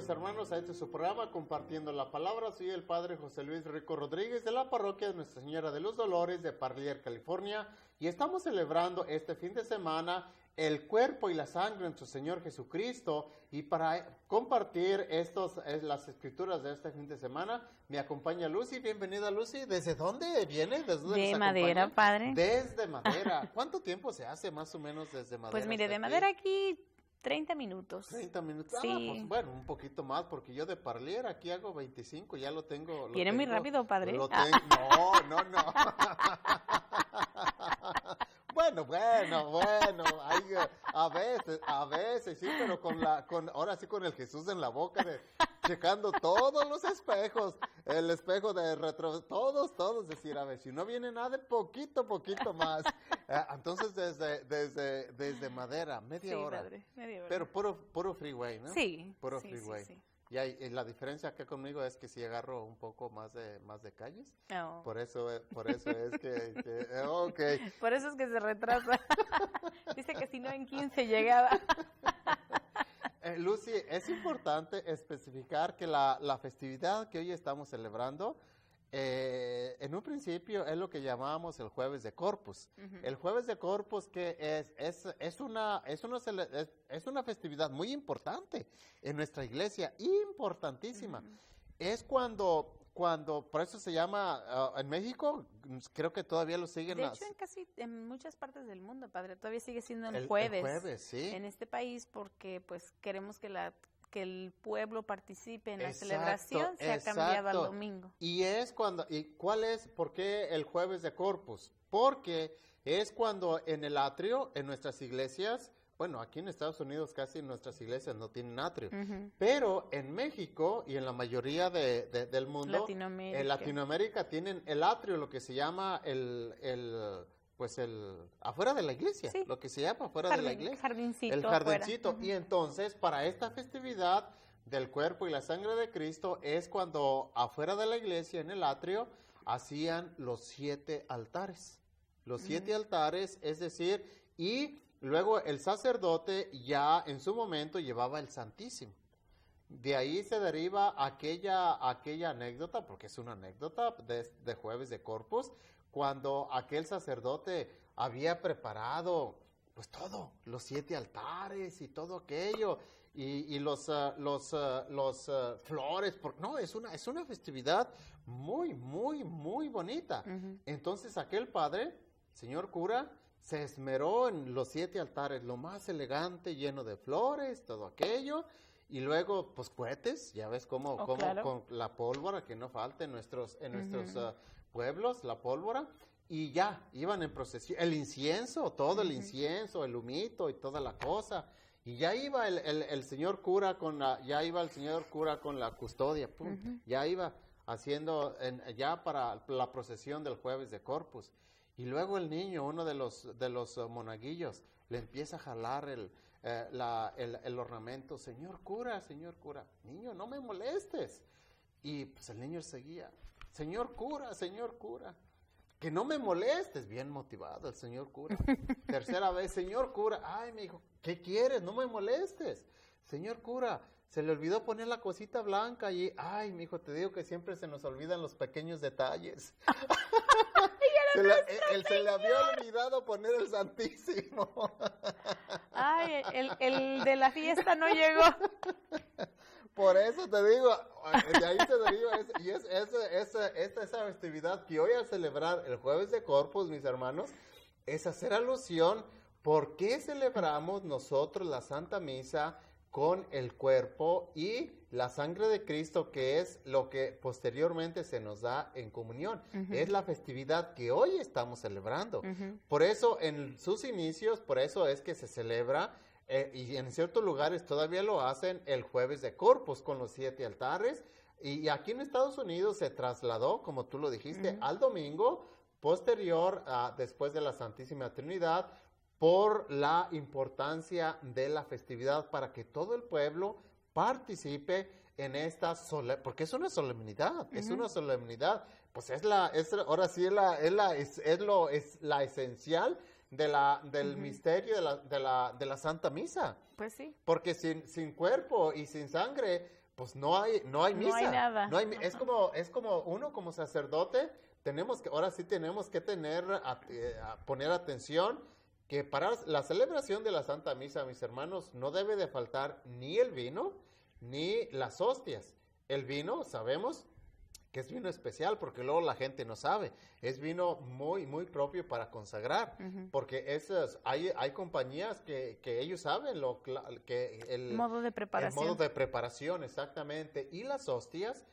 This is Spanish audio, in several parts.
mis hermanos, a este su programa Compartiendo la Palabra. Soy el Padre José Luis Rico Rodríguez de la parroquia de Nuestra Señora de los Dolores de Parlier, California, y estamos celebrando este fin de semana el cuerpo y la sangre de nuestro Señor Jesucristo. Y para compartir las escrituras de este fin de semana, me acompaña Lucy. Bienvenida, Lucy. ¿Desde dónde viene? ¿Desde dónde de nos Madera, acompaña? Padre. Desde Madera. ¿Cuánto tiempo se hace más o menos desde Madera? Pues mire, hasta de aquí? Madera aquí 30 minutos. 30 minutos. Sí. Pues bueno, un poquito más, porque yo de Parlier aquí hago 25, ya lo tengo. Viene muy rápido, Padre. No. Bueno, a veces, sí, pero ahora sí con el Jesús en la boca, checando todos los espejos, el espejo de retro, todos, decir, a ver, si no viene nada, poquito más. Entonces, desde Madera, media hora. Padre, media hora. Pero puro freeway, ¿no? Sí. Puro sí, freeway. sí. Y la diferencia acá conmigo es que si agarro un poco más de calles, Oh. por eso es que okay. Por eso es que se retrasa. Dice que si no en 15 llegaba. Lucy, es importante especificar que la festividad que hoy estamos celebrando, en un principio es lo que llamábamos el Jueves de Corpus. Uh-huh. El Jueves de Corpus que es una festividad muy importante en nuestra iglesia, importantísima. Uh-huh. Es cuando por eso se llama, en México, creo que todavía lo siguen. De hecho, en muchas partes del mundo, Padre, todavía sigue siendo el jueves. El jueves, sí. En este país, porque pues queremos que el pueblo participe en la Exacto, celebración, se ha cambiado al domingo. ¿Cuál es, por qué el Jueves de Corpus? Porque es cuando en el atrio, en nuestras iglesias, bueno, aquí en Estados Unidos casi nuestras iglesias no tienen atrio, Uh-huh. pero en México y en la mayoría del mundo, Latinoamérica. en Latinoamérica tienen el atrio, lo que se llama afuera de la iglesia, Sí. lo que se llama afuera de la iglesia. Jardincito. El jardincito. Afuera. Y entonces, para esta festividad del cuerpo y la sangre de Cristo, es cuando afuera de la iglesia, en el atrio, hacían los 7 altares. Los 7 altares, es decir, y luego el sacerdote ya en su momento llevaba el Santísimo. De ahí se deriva aquella anécdota, porque es una anécdota de Jueves de Corpus, cuando aquel sacerdote había preparado pues todo, los 7 altares y todo aquello, y los flores, no, es una festividad muy, muy, muy bonita. Uh-huh. Entonces aquel padre, señor cura, se esmeró en los 7 altares, lo más elegante, lleno de flores, todo aquello, y luego, pues, cohetes, ya ves cómo Claro. con la pólvora, que no falta en nuestros Uh-huh. pueblos, la pólvora, y ya, iban en procesión, el incienso, todo el incienso, el humito y toda la cosa, y ya iba el señor cura con la custodia, pum, Uh-huh. ya iba haciendo, ya para la procesión del Jueves de Corpus. Y luego el niño, uno de los monaguillos, le empieza a jalar el ornamento. Señor cura, niño, no me molestes. Y pues el niño seguía, señor cura, que no me molestes. Bien motivado el señor cura. Tercera vez, señor cura, ay, me dijo, ¿qué quieres? No me molestes. Señor cura, se le olvidó poner la cosita blanca y, ay, mi hijo, te digo que siempre se nos olvidan los pequeños detalles. Se le había olvidado poner el Santísimo. Ay, el de la fiesta no llegó. Por eso te digo, de ahí se deriva, esa festividad que hoy al celebrar el Jueves de Corpus, mis hermanos, es hacer alusión por qué celebramos nosotros la Santa Misa con el cuerpo y la sangre de Cristo, que es lo que posteriormente se nos da en comunión. Uh-huh. Es la festividad que hoy estamos celebrando. Uh-huh. Por eso, en sus inicios, por eso es que se celebra, y en ciertos lugares todavía lo hacen, el Jueves de Corpus con los 7 altares, y aquí en Estados Unidos se trasladó, como tú lo dijiste, Uh-huh. al domingo posterior, después de la Santísima Trinidad, por la importancia de la festividad para que todo el pueblo participe en esta porque es una solemnidad, Uh-huh. es una solemnidad, pues ahora sí es la esencial del Uh-huh. misterio de la Santa Misa. Pues sí. Porque sin cuerpo y sin sangre, pues no hay misa. No hay nada. No hay, es como uno como sacerdote, ahora sí tenemos que poner atención que para la celebración de la Santa Misa, mis hermanos, no debe de faltar ni el vino, ni las hostias. El vino, sabemos que es vino especial, porque luego la gente no sabe. Es vino muy, muy propio para consagrar, porque hay compañías que ellos saben el modo de preparación. El modo de preparación, exactamente. Y las hostias,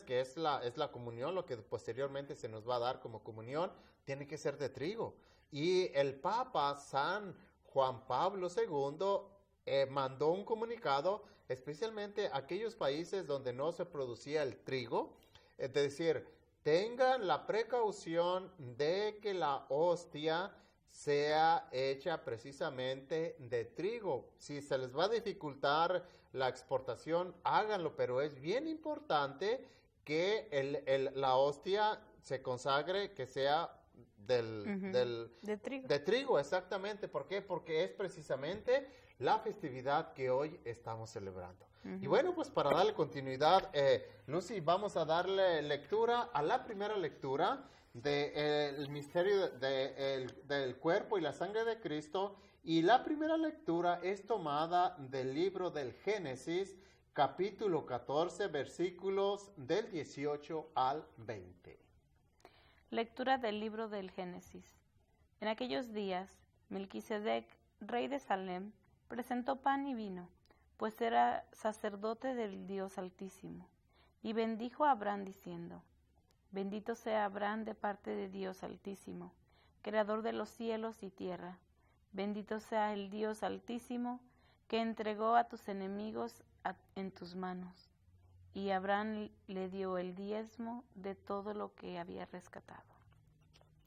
que es la comunión, lo que posteriormente se nos va a dar como comunión, tiene que ser de trigo. Y el Papa San Juan Pablo II mandó un comunicado, especialmente a aquellos países donde no se producía el trigo, es decir, tengan la precaución de que la hostia sea hecha precisamente de trigo. Si se les va a dificultar la exportación, háganlo, pero es bien importante que la hostia se consagre, que sea de trigo, exactamente. ¿Por qué? Porque es precisamente la festividad que hoy estamos celebrando. Y bueno, pues para darle continuidad, Lucy, vamos a darle lectura a la primera lectura del misterio del cuerpo y la sangre de Cristo. Y la primera lectura es tomada del libro del Génesis, capítulo 14, versículos del 18 al 20. Lectura del libro del Génesis. En aquellos días, Melquisedec, rey de Salem, presentó pan y vino, pues era sacerdote del Dios Altísimo, y bendijo a Abraham diciendo: Bendito sea Abraham de parte de Dios Altísimo, creador de los cielos y tierra. Bendito sea el Dios Altísimo, que entregó a tus enemigos en tus manos. Y Abraham le dio el diezmo de todo lo que había rescatado.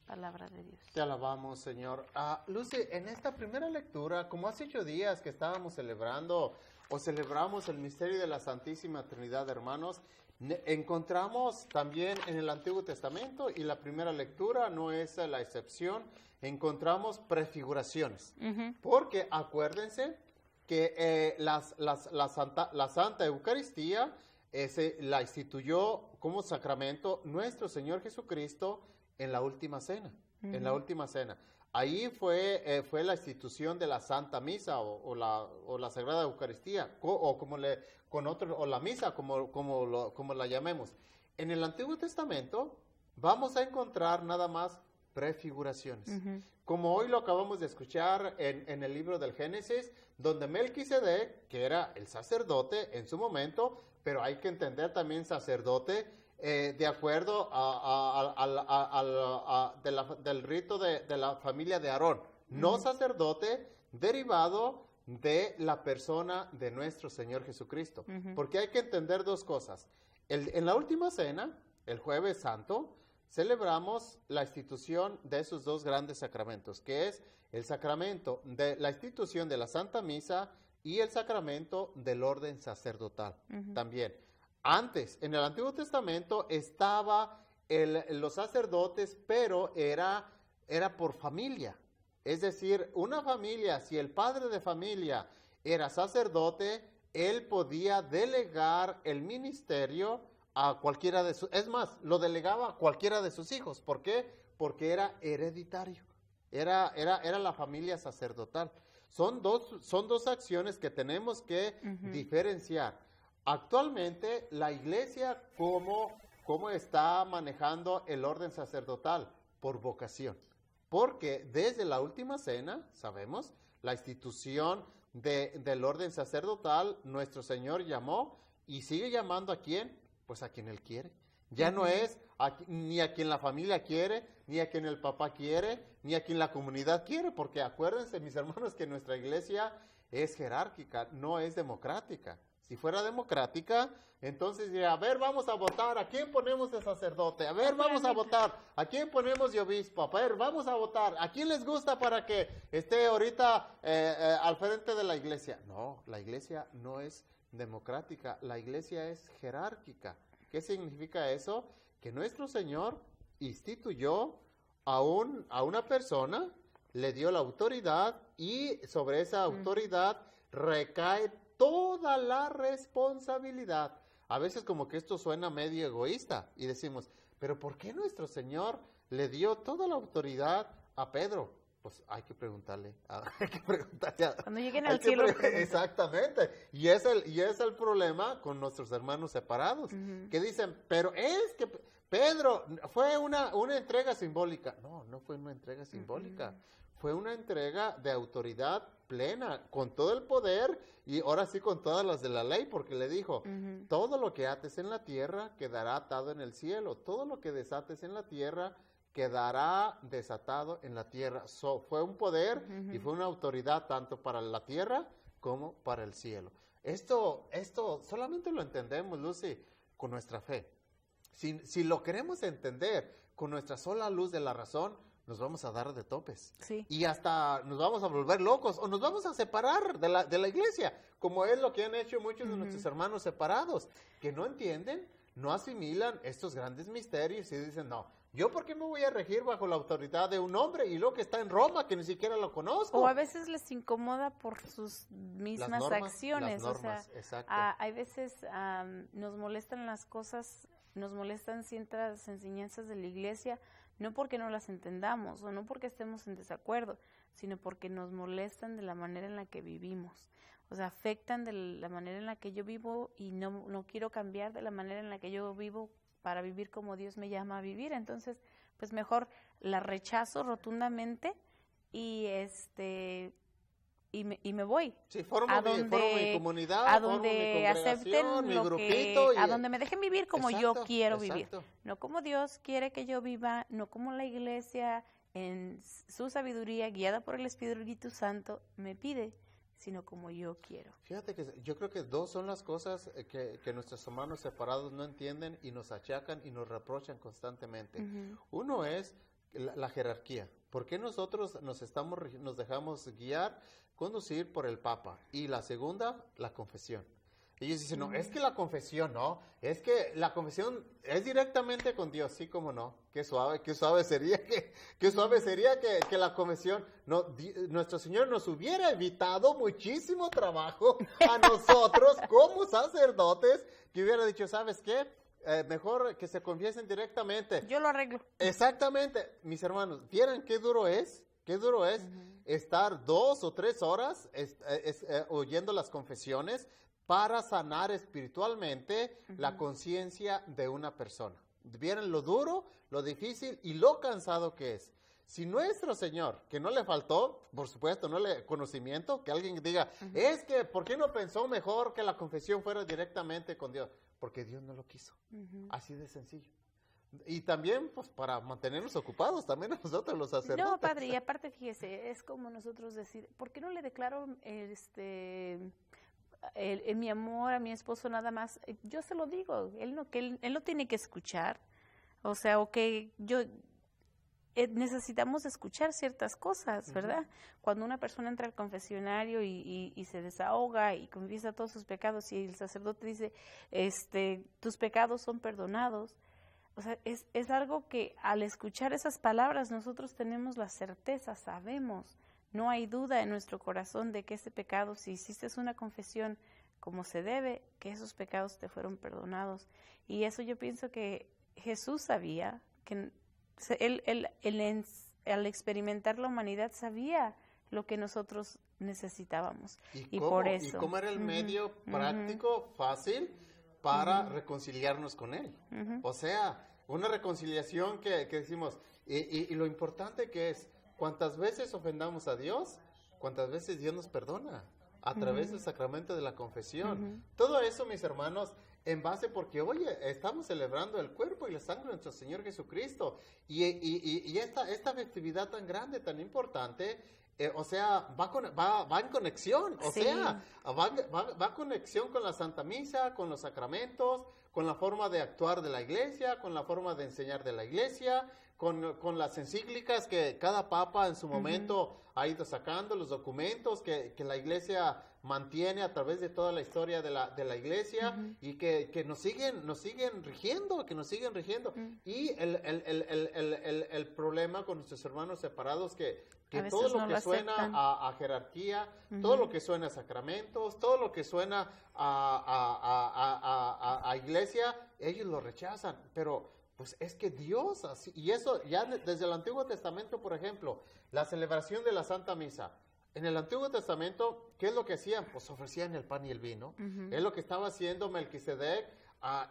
Palabra de Dios. Te alabamos, Señor. Lucy, en esta primera lectura, como hace 8 días que estábamos celebramos el misterio de la Santísima Trinidad, hermanos, encontramos también en el Antiguo Testamento, y la primera lectura no es la excepción, encontramos prefiguraciones. Porque acuérdense que la Santa Eucaristía la instituyó como sacramento nuestro Señor Jesucristo en la última cena. En la última cena. Ahí fue la institución de la Santa Misa o la Sagrada Eucaristía, o la misa, como la llamemos. En el Antiguo Testamento vamos a encontrar nada más prefiguraciones. Como hoy lo acabamos de escuchar en el libro del Génesis, donde Melquisedec, que era el sacerdote en su momento, pero hay que entender también sacerdote de acuerdo del rito de la familia de Aarón, no sacerdote derivado de la persona de nuestro Señor Jesucristo. Porque hay que entender dos cosas. En la última cena, el Jueves Santo, celebramos la institución de esos dos grandes sacramentos, que es el sacramento de la institución de la Santa Misa y el sacramento del orden sacerdotal. También, antes, en el Antiguo Testamento estaba los sacerdotes, pero era por familia. Es decir, una familia, si el padre de familia era sacerdote, él podía delegar el ministerio a cualquiera de sus, es más, lo delegaba a cualquiera de sus hijos. ¿Por qué? Porque era hereditario, era la familia sacerdotal. Son dos acciones que tenemos que diferenciar. Actualmente, la Iglesia, ¿cómo está manejando el orden sacerdotal? Por vocación. Porque desde la última cena, sabemos, la institución del orden sacerdotal, nuestro Señor llamó y sigue llamando ¿a quién? Pues a quien Él quiere. Ya no es ni a quien la familia quiere, ni a quien el papá quiere, ni a quien la comunidad quiere, porque acuérdense, mis hermanos, que nuestra iglesia es jerárquica, no es democrática. Si fuera democrática, entonces diría, a ver, vamos a votar, ¿a quién ponemos de sacerdote? A ver, vamos a votar, ¿a quién ponemos de obispo? A ver, vamos a votar, ¿a quién les gusta para que esté ahorita al frente de la iglesia? No, la iglesia no es democrática, la iglesia es jerárquica. ¿Qué significa eso? Que nuestro Señor instituyó a una persona, le dio la autoridad y sobre esa autoridad recae toda la responsabilidad. A veces como que esto suena medio egoísta y decimos, pero ¿por qué nuestro Señor le dio toda la autoridad a Pedro? Pues hay que preguntarle. Cuando lleguen al cielo. Exactamente. Y es el problema con nuestros hermanos separados, que dicen, pero es que Pedro fue una entrega simbólica. No fue una entrega simbólica. Fue una entrega de autoridad plena, con todo el poder y ahora sí con todas las de la ley, porque le dijo, todo lo que ates en la tierra quedará atado en el cielo, todo lo que desates en la tierra quedará desatado en la tierra. Fue un poder y fue una autoridad tanto para la tierra como para el cielo. Esto solamente lo entendemos, Lucy, con nuestra fe. Si lo queremos entender con nuestra sola luz de la razón, nos vamos a dar de topes. Sí. Y hasta nos vamos a volver locos o nos vamos a separar de la iglesia, como es lo que han hecho muchos de nuestros hermanos separados, que no entienden, no asimilan estos grandes misterios y dicen, no, ¿yo por qué me voy a regir bajo la autoridad de un hombre y luego que está en Roma, que ni siquiera lo conozco? O a veces les incomoda por sus mismas acciones. Las normas, exacto. Hay veces nos molestan las cosas, nos molestan ciertas enseñanzas de la iglesia, no porque no las entendamos o no porque estemos en desacuerdo, sino porque nos molestan de la manera en la que vivimos. O sea, afectan de la manera en la que yo vivo y no quiero cambiar de la manera en la que yo vivo para vivir como Dios me llama a vivir. Entonces, pues mejor la rechazo rotundamente y me voy. Sí, formo mi comunidad, a donde acepten mi lo grupito. a donde me dejen vivir como yo quiero vivir. Exacto. No como Dios quiere que yo viva, no como la iglesia en su sabiduría, guiada por el Espíritu Santo, me pide, sino como yo quiero. Fíjate que yo creo que dos son las cosas que nuestros hermanos separados no entienden y nos achacan y nos reprochan constantemente. Uno es la jerarquía. ¿Por qué nosotros nos dejamos guiar, conducir por el Papa? Y la segunda, la confesión. Ellos dicen, no, es que la confesión, no, es que la confesión es directamente con Dios, sí, como no, qué suave sería que la confesión, nuestro Señor nos hubiera evitado muchísimo trabajo a nosotros como sacerdotes, que hubiera dicho, ¿sabes qué? Mejor que se confiesen directamente. Yo lo arreglo. Exactamente, mis hermanos, ¿vieran qué duro es estar 2 o 3 horas oyendo las confesiones para sanar espiritualmente la conciencia de una persona? ¿Vieran lo duro, lo difícil y lo cansado que es? Si nuestro Señor, que no le faltó, por supuesto, conocimiento, que alguien diga, es que, ¿por qué no pensó mejor que la confesión fuera directamente con Dios? Porque Dios no lo quiso. Así de sencillo. Y también, pues, para mantenernos ocupados, también a nosotros los sacerdotes. No, padre, y aparte, fíjese, es como nosotros decir, ¿por qué no le declaro mi amor a mi esposo nada más? Yo se lo digo, él no tiene que escuchar, o sea, o que necesitamos escuchar ciertas cosas, ¿verdad? Cuando una persona entra al confesionario y se desahoga y confiesa todos sus pecados y el sacerdote dice, tus pecados son perdonados, o sea, es algo que al escuchar esas palabras nosotros tenemos la certeza, sabemos, no hay duda en nuestro corazón de que ese pecado, si hiciste una confesión como se debe, que esos pecados te fueron perdonados. Y eso yo pienso que Jesús sabía, que él al experimentar la humanidad sabía lo que nosotros necesitábamos. ¿Y por eso? ¿Y cómo era el medio práctico, fácil, para reconciliarnos con Él? O sea, una reconciliación que decimos, y lo importante que es, cuántas veces ofendamos a Dios, cuántas veces Dios nos perdona, a través del sacramento de la confesión. Todo eso, mis hermanos, en base porque, oye, estamos celebrando el cuerpo y la sangre de nuestro Señor Jesucristo. Y esta festividad tan grande, tan importante, o sea, va en conexión, o sea, va en conexión con la Santa Misa, con los sacramentos, con la forma de actuar de la iglesia, con la forma de enseñar de la iglesia, con las encíclicas que cada papa en su momento ha ido sacando, los documentos que la iglesia mantiene a través de toda la historia de la iglesia y que nos siguen rigiendo, Y el problema con nuestros hermanos separados que todo lo que suena a jerarquía, todo lo que suena a sacramentos, todo lo que suena a iglesia, ellos lo rechazan, pero pues es que Dios así, y eso ya desde el Antiguo Testamento, por ejemplo, la celebración de la Santa Misa. En el Antiguo Testamento, ¿qué es lo que hacían? Pues ofrecían el pan y el vino. Es lo que estaba haciendo Melquisedec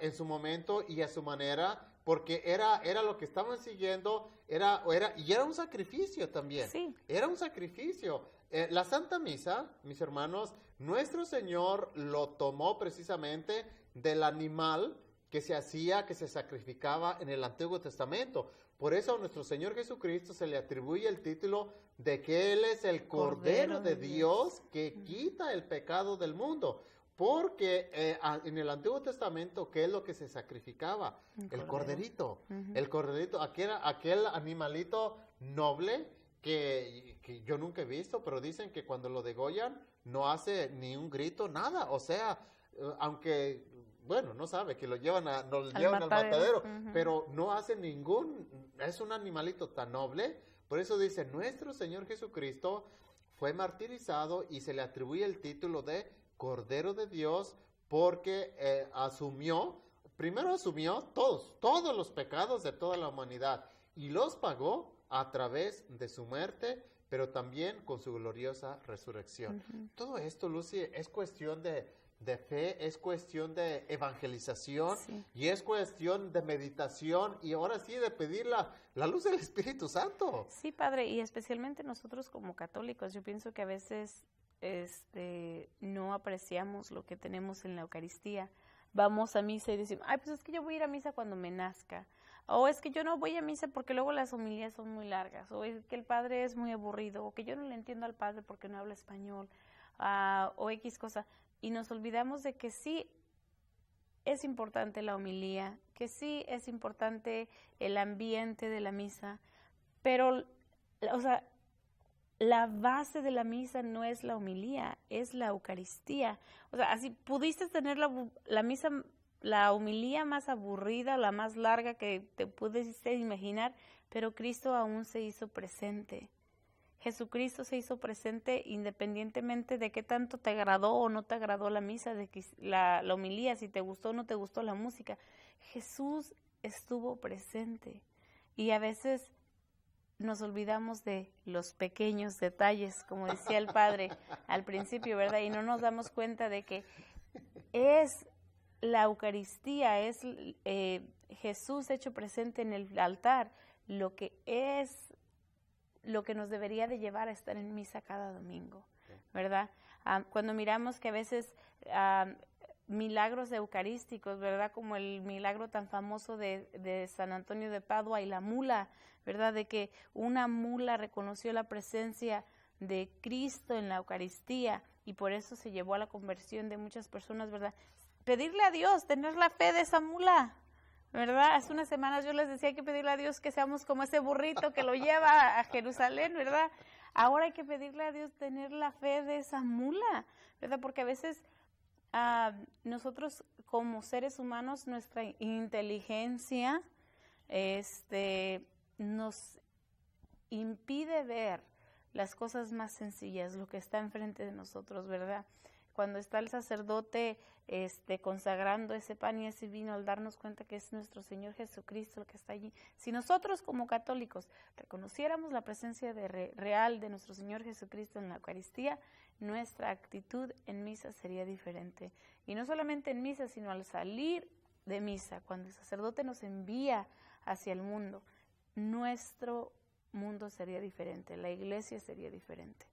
en su momento y a su manera, porque era lo que estaban siguiendo, y era un sacrificio también. Sí. Era un sacrificio. La Santa Misa, mis hermanos, nuestro Señor lo tomó precisamente del animal que se sacrificaba en el Antiguo Testamento. Por eso a nuestro Señor Jesucristo se le atribuye el título de que Él es el Cordero de Dios que quita el pecado del mundo. Porque en el Antiguo Testamento, ¿qué es lo que se sacrificaba? El corderito. El corderito, aquel animalito noble que yo nunca he visto, pero dicen que cuando lo degollan no hace ni un grito, nada. O sea, aunque, bueno, no sabe que lo llevan al matadero, pero no hace es un animalito tan noble. Por eso dice, nuestro Señor Jesucristo fue martirizado y se le atribuye el título de Cordero de Dios porque primero asumió todos los pecados de toda la humanidad y los pagó a través de su muerte, pero también con su gloriosa resurrección. Todo esto, Lucy, es cuestión de fe, es cuestión de evangelización y es cuestión de meditación y ahora sí de pedir la luz del Espíritu Santo. Sí, Padre, y especialmente nosotros como católicos, yo pienso que a veces no apreciamos lo que tenemos en la Eucaristía. Vamos a misa y decimos, pues es que yo voy a ir a misa cuando me nazca, o es que yo no voy a misa porque luego las homilías son muy largas, o es que el padre es muy aburrido, o que yo no le entiendo al padre porque no habla español, o X cosa. Y nos olvidamos de que sí es importante la homilía, que sí es importante el ambiente de la misa, pero, la base de la misa no es la homilía, es la Eucaristía. O sea, así pudiste tener la misa, la homilía más aburrida, la más larga que te pudiste imaginar, pero Cristo aún se hizo presente. Jesucristo se hizo presente independientemente de qué tanto te agradó o no te agradó la misa, de que la homilía, si te gustó o no te gustó la música. Jesús estuvo presente y a veces nos olvidamos de los pequeños detalles, como decía el Padre al principio, ¿verdad? Y no nos damos cuenta de que es la Eucaristía, es Jesús hecho presente en el altar, lo que nos debería de llevar a estar en misa cada domingo, ¿verdad? Cuando miramos que a veces milagros eucarísticos, ¿verdad? Como el milagro tan famoso de San Antonio de Padua y la mula, ¿verdad? De que una mula reconoció la presencia de Cristo en la Eucaristía y por eso se llevó a la conversión de muchas personas, ¿verdad? Pedirle a Dios, tener la fe de esa mula, ¿verdad? Hace unas semanas yo les decía que pedirle a Dios que seamos como ese burrito que lo lleva a Jerusalén, ¿verdad? Ahora hay que pedirle a Dios tener la fe de esa mula, ¿verdad? Porque a veces nosotros como seres humanos, nuestra inteligencia nos impide ver las cosas más sencillas, lo que está enfrente de nosotros, ¿verdad? Cuando está el sacerdote consagrando ese pan y ese vino, al darnos cuenta que es nuestro Señor Jesucristo el que está allí. Si nosotros como católicos reconociéramos la presencia real de nuestro Señor Jesucristo en la Eucaristía, nuestra actitud en misa sería diferente. Y no solamente en misa, sino al salir de misa, cuando el sacerdote nos envía hacia el mundo, nuestro mundo sería diferente, la iglesia sería diferente.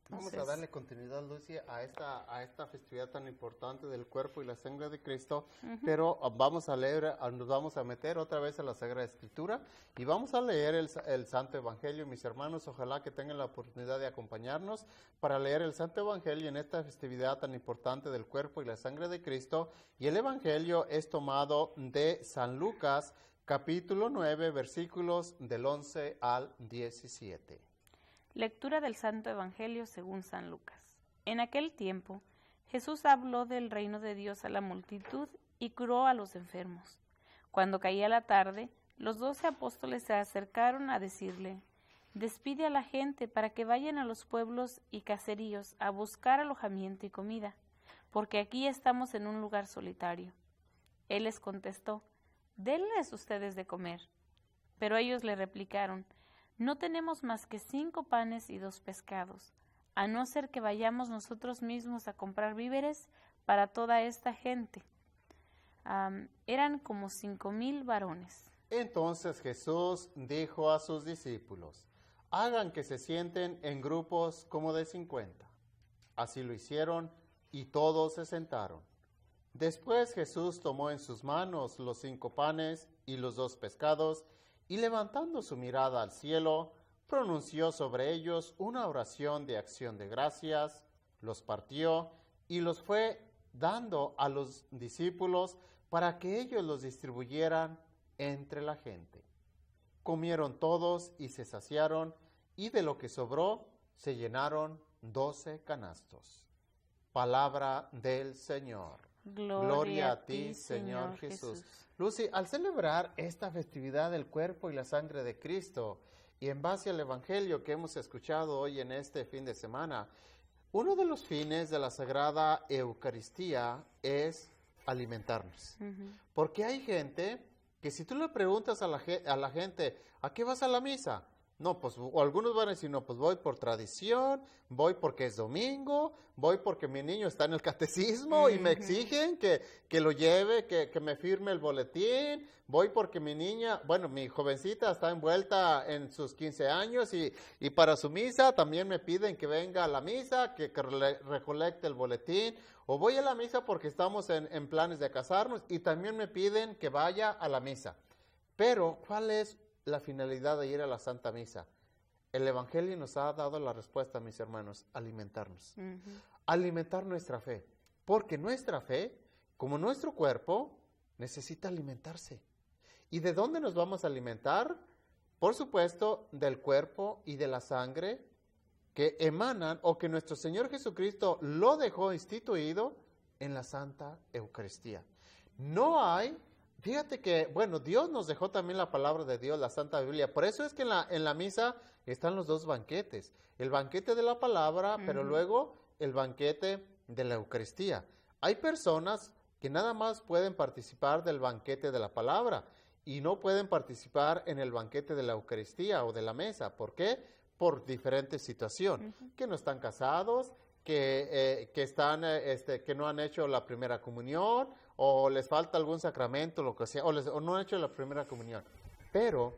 Vamos a darle continuidad, Lucy, a esta festividad tan importante del cuerpo y la sangre de Cristo, pero vamos a leer, nos vamos a meter otra vez a la Sagrada Escritura y vamos a leer el Santo Evangelio. Mis hermanos, ojalá que tengan la oportunidad de acompañarnos para leer el Santo Evangelio en esta festividad tan importante del cuerpo y la sangre de Cristo. Y el Evangelio es tomado de San Lucas, capítulo 9, versículos del 11 al 17. Lectura del Santo Evangelio según San Lucas. En aquel tiempo, Jesús habló del reino de Dios a la multitud y curó a los enfermos. Cuando caía la tarde, los 12 apóstoles se acercaron a decirle: «Despide a la gente para que vayan a los pueblos y caseríos a buscar alojamiento y comida, porque aquí estamos en un lugar solitario». Él les contestó: «Denles ustedes de comer». Pero ellos le replicaron: «No tenemos más que 5 panes y 2 pescados, a no ser que vayamos nosotros mismos a comprar víveres para toda esta gente». Eran como 5,000 varones. Entonces Jesús dijo a sus discípulos: «Hagan que se sienten en grupos como de 50». Así lo hicieron y todos se sentaron. Después Jesús tomó en sus manos los 5 panes y los 2 pescados, y levantando su mirada al cielo, pronunció sobre ellos una oración de acción de gracias, los partió y los fue dando a los discípulos para que ellos los distribuyeran entre la gente. Comieron todos y se saciaron, y de lo que sobró se llenaron 12 canastos. Palabra del Señor. Gloria a ti, Señor Jesús. Lucy, al celebrar esta festividad del cuerpo y la sangre de Cristo, y en base al Evangelio que hemos escuchado hoy en este fin de semana, uno de los fines de la Sagrada Eucaristía es alimentarnos. Porque hay gente que si tú le preguntas a la gente, ¿a qué vas a la misa? No, pues o algunos van a decir, no, pues voy por tradición, voy porque es domingo, voy porque mi niño está en el catecismo y me exigen que lo lleve, que me firme el boletín, voy porque mi niña, bueno, mi jovencita está envuelta en sus 15 años y para su misa también me piden que venga a la misa, que recolecte el boletín, o voy a la misa porque estamos en planes de casarnos y también me piden que vaya a la misa. Pero, ¿cuál es la finalidad de ir a la Santa Misa? El Evangelio nos ha dado la respuesta, mis hermanos: alimentarnos. Alimentar nuestra fe. Porque nuestra fe, como nuestro cuerpo, necesita alimentarse. ¿Y de dónde nos vamos a alimentar? Por supuesto, del cuerpo y de la sangre que emanan o que nuestro Señor Jesucristo lo dejó instituido en la Santa Eucaristía. No hay... Fíjate que, bueno, Dios nos dejó también la palabra de Dios, la Santa Biblia. Por eso es que en la misa están los 2 banquetes. El banquete de la palabra, pero luego el banquete de la Eucaristía. Hay personas que nada más pueden participar del banquete de la palabra y no pueden participar en el banquete de la Eucaristía o de la mesa. ¿Por qué? Por diferentes situaciones. Que no están casados, que no han hecho la primera comunión, o les falta algún sacramento, lo que sea, o no han hecho la primera comunión. Pero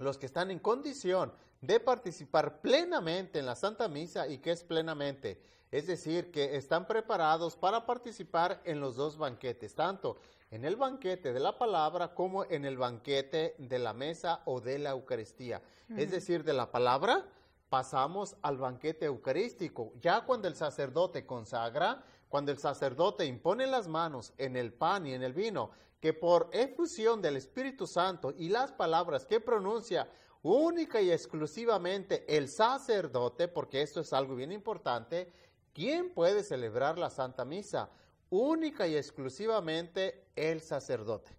los que están en condición de participar plenamente en la Santa Misa, ¿y qué es plenamente? Es decir, que están preparados para participar en los 2 banquetes, tanto en el banquete de la palabra como en el banquete de la mesa o de la Eucaristía. Es decir, de la palabra pasamos al banquete eucarístico. Ya cuando el sacerdote consagra, cuando el sacerdote impone las manos en el pan y en el vino, que por efusión del Espíritu Santo y las palabras que pronuncia única y exclusivamente el sacerdote, porque esto es algo bien importante, ¿quién puede celebrar la Santa Misa? Única y exclusivamente el sacerdote.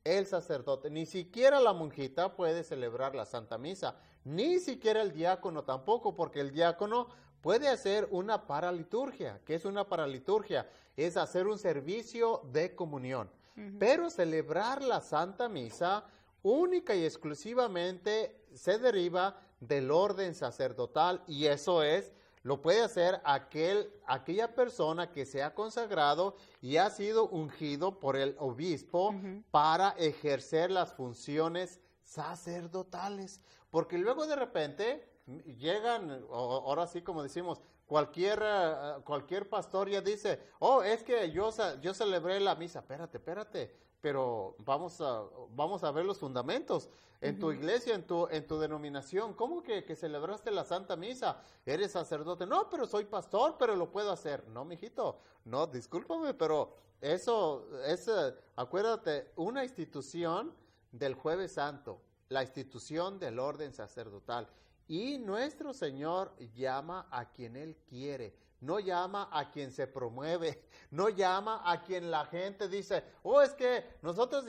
El sacerdote, ni siquiera la monjita puede celebrar la Santa Misa, ni siquiera el diácono tampoco, porque el diácono puede hacer una paraliturgia. ¿Qué es una paraliturgia? Es hacer un servicio de comunión. Pero celebrar la Santa Misa única y exclusivamente se deriva del orden sacerdotal, y eso es, lo puede hacer aquella persona que se ha consagrado y ha sido ungido por el obispo para ejercer las funciones sacerdotales. Porque luego de repente llegan, ahora sí como decimos, cualquier pastor ya dice, oh, es que yo celebré la misa. Espérate, pero vamos a ver los fundamentos. En tu iglesia, en tu denominación, ¿cómo que celebraste la Santa Misa? ¿Eres sacerdote? No, pero soy pastor, pero lo puedo hacer. No, mijito, no, discúlpame, pero eso es, acuérdate, una institución del Jueves Santo, la institución del orden sacerdotal. Y nuestro Señor llama a quien Él quiere, no llama a quien se promueve, no llama a quien la gente dice, oh, es que nosotros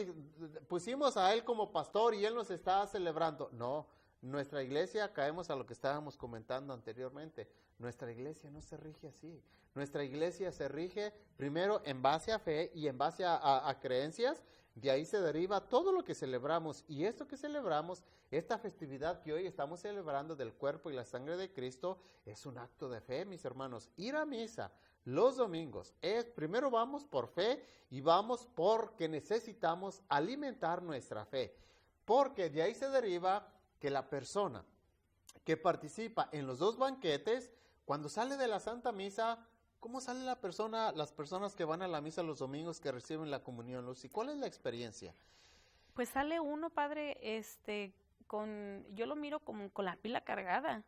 pusimos a Él como pastor y Él nos está celebrando. No, nuestra iglesia, caemos a lo que estábamos comentando anteriormente, nuestra iglesia no se rige así. Nuestra iglesia se rige primero en base a fe y en base a creencias. De ahí se deriva todo lo que celebramos, y esto que celebramos, esta festividad que hoy estamos celebrando del cuerpo y la sangre de Cristo, es un acto de fe, mis hermanos. Ir a misa los domingos primero vamos por fe y vamos porque necesitamos alimentar nuestra fe, porque de ahí se deriva que la persona que participa en los dos banquetes, cuando sale de la Santa Misa, ¿cómo sale las personas que van a la misa los domingos, que reciben la comunión, Lucy? ¿Cuál es la experiencia? Pues sale uno, padre, yo lo miro como con la pila cargada.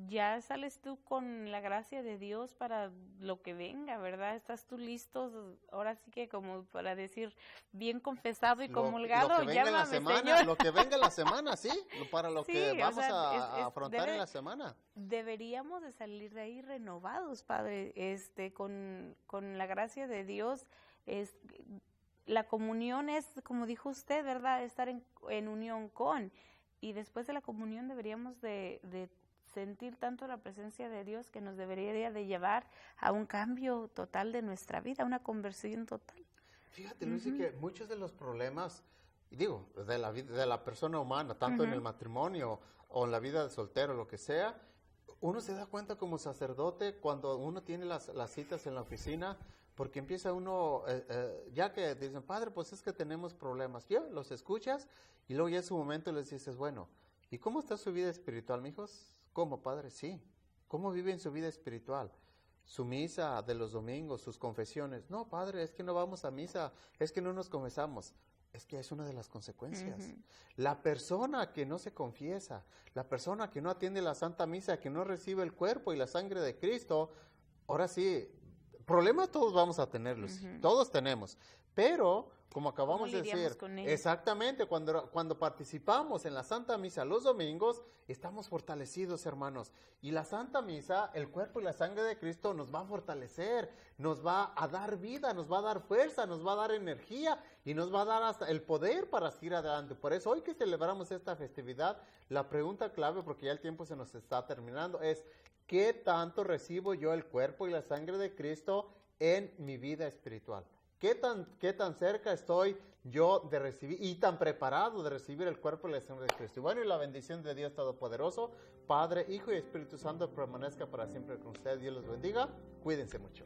Ya sales tú con la gracia de Dios para lo que venga, ¿verdad? Estás tú listo, ahora sí que como para decir, bien confesado y comulgado, llámame, Señor. Lo que venga la semana, sí, para lo que vamos a afrontar en la semana. Deberíamos de salir de ahí renovados, Padre, con la gracia de Dios. La comunión es, como dijo usted, ¿verdad? Estar en unión con. Y después de la comunión deberíamos de sentir tanto la presencia de Dios que nos debería de llevar a un cambio total de nuestra vida, una conversión total. Fíjate, Lucy, que muchos de los problemas, digo, de la persona humana, tanto en el matrimonio o en la vida de soltero, lo que sea, uno se da cuenta como sacerdote cuando uno tiene las citas en la oficina, porque empieza uno, ya que dicen, padre, pues es que tenemos problemas, ya los escuchas y luego ya en su momento les dices, bueno, ¿y cómo está su vida espiritual, mijos? ¿Cómo, padre? Sí. ¿Cómo viven su vida espiritual? Su misa de los domingos, sus confesiones. No, padre, es que no vamos a misa, es que no nos confesamos. Es que es una de las consecuencias. La persona que no se confiesa, la persona que no atiende la Santa Misa, que no recibe el cuerpo y la sangre de Cristo, ahora sí, problemas todos vamos a tenerlos, todos tenemos, pero como acabamos de decir, exactamente, cuando participamos en la Santa Misa los domingos, estamos fortalecidos, hermanos, y la Santa Misa, el cuerpo y la sangre de Cristo nos va a fortalecer, nos va a dar vida, nos va a dar fuerza, nos va a dar energía y nos va a dar hasta el poder para seguir adelante. Por eso hoy que celebramos esta festividad, la pregunta clave, porque ya el tiempo se nos está terminando, es ¿qué tanto recibo yo el cuerpo y la sangre de Cristo en mi vida espiritual? ¿Qué tan cerca estoy yo de recibir y tan preparado de recibir el cuerpo y la sangre de Cristo? Y bueno, y la bendición de Dios Todopoderoso, Padre, Hijo y Espíritu Santo permanezca para siempre con ustedes. Dios los bendiga. Cuídense mucho.